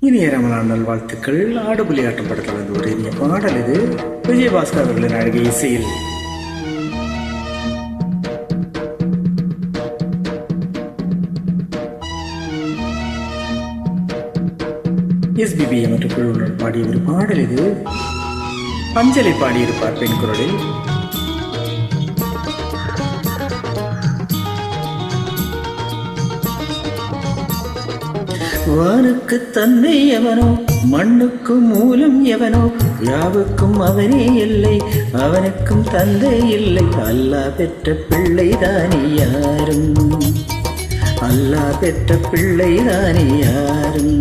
இனிய ரமலான் நல்வாழ்த்துக்கள். ஆடுபுலி ஆட்டம் படத்தில் வந்து ஒரு இனிய பாடல் இது. விஜயபாஸ்கர் அவர்களின் அழகிய இசையில் SBB என்ற குழுவுடன் பாடிய ஒரு பாடல் இது. அஞ்சலை பாடியிருப்பார் பெண் குரலில். வானுக்கு தந்தை எவனோ, மண்ணுக்கு மூலம் எவனோ, யாவுக்கும் அவனே இல்லை, அவனுக்கும் தந்தை இல்லை. அல்லாஹ் பெற்ற பிள்ளை தானே யாரும், அல்லாஹ் பெற்ற பிள்ளை தானே யாரும்.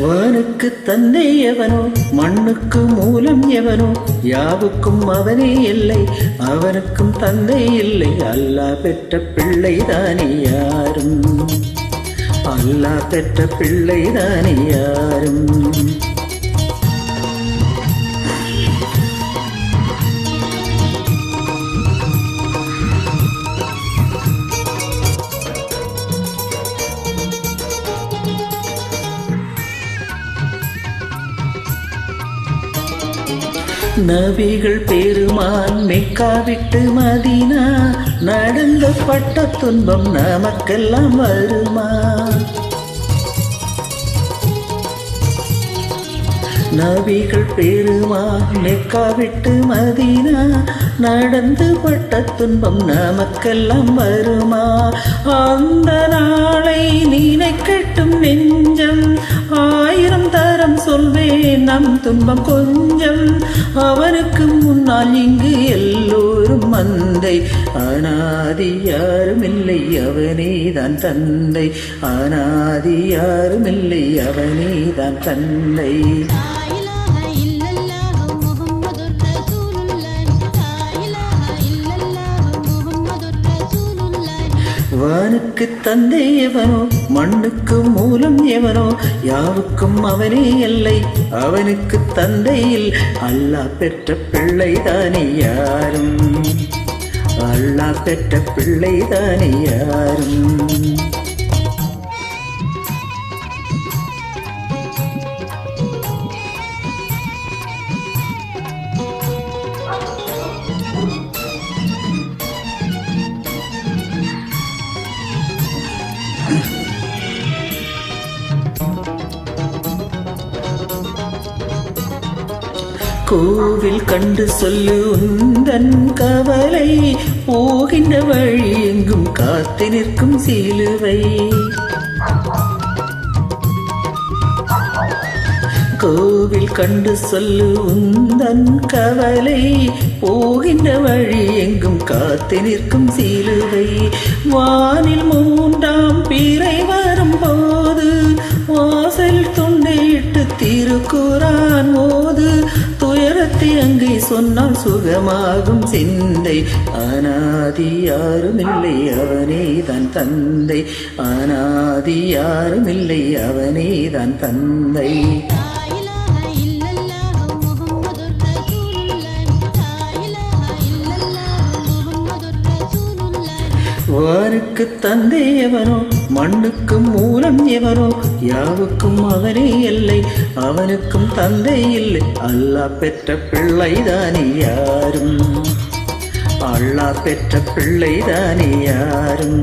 வானுக்கு தந்தை எவனோ, மண்ணுக்கு மூலம் எவனோ, யாவுக்கும் அவனே இல்லை, அவனுக்கும் தந்தை இல்லை. அல்லாஹ் பெற்ற பிள்ளை தானே யாரும், அல்லாஹ் பெற்ற பிள்ளை தானே யாரும். நபிகள் பெருமான் மெக்கா விட்டு மதீனா, நடந்த பட்ட துன்பம் நமக்கெல்லாம் வருமா? நபிகள் பெருமான் மெக்கா விட்டு மதீனா, நடந்து பட்ட துன்பம் நமக்கெல்லாம் வருமா? அந்த நாளை நினைக்கட்டும் நெஞ்சம், ஆயிரம் தரம் சொல்வேன் நம் துன்பம் கொஞ்சம். அவனுக்கு முன்னால் இங்கு எல்லோரும் மந்தை, அனாதி யாரும் இல்லை, அவனே தான் தந்தை. அனாதி யாரும் இல்லை, அவனே தான் தந்தை. வானுக்கு தந்தை எவனோ, மண்ணுக்கு மூலம் எவனோ, யாவுக்கும் அவனே இல்லை, அவனுக்கு தந்தையில். அல்லாஹ் பெற்ற பிள்ளை தானே யாரும், அல்லாஹ் பெற்ற பிள்ளை தானே யாரும். கோவில் கண்டு சொல்லு உந்தன் கவலை, போகின்ற வழி எங்கும் காத்து நிற்கும் சிலுவை. கோவில் கண்டு சொல்லு உந்தன் கவலை, போகின்ற வழி எங்கும் காத்து நிற்கும் சிலுவை. வானில் மூன்றாம் பிறை வரும் போது, வாசல் துண்டையிட்டு திருக்குரான் ஓது. துயரத்தை அங்கே சொன்னால் சுகமாகும் சிந்தை. அனாதி யாரும் இல்லை, அவனே தான் தந்தை. அனாதி யாரும் இல்லை, அவனே தான் தந்தை. வானுக்கு தந்தை எவனோ, மண்ணுக்கு மூலம் எவனோ, யாவுக்கும் அவனே இல்லை, அவனுக்கும் தந்தை இல்லை. அல்லாஹ் பெற்ற பிள்ளை தானே யாரும், அல்லாஹ் பெற்ற பிள்ளை தானே யாரும்.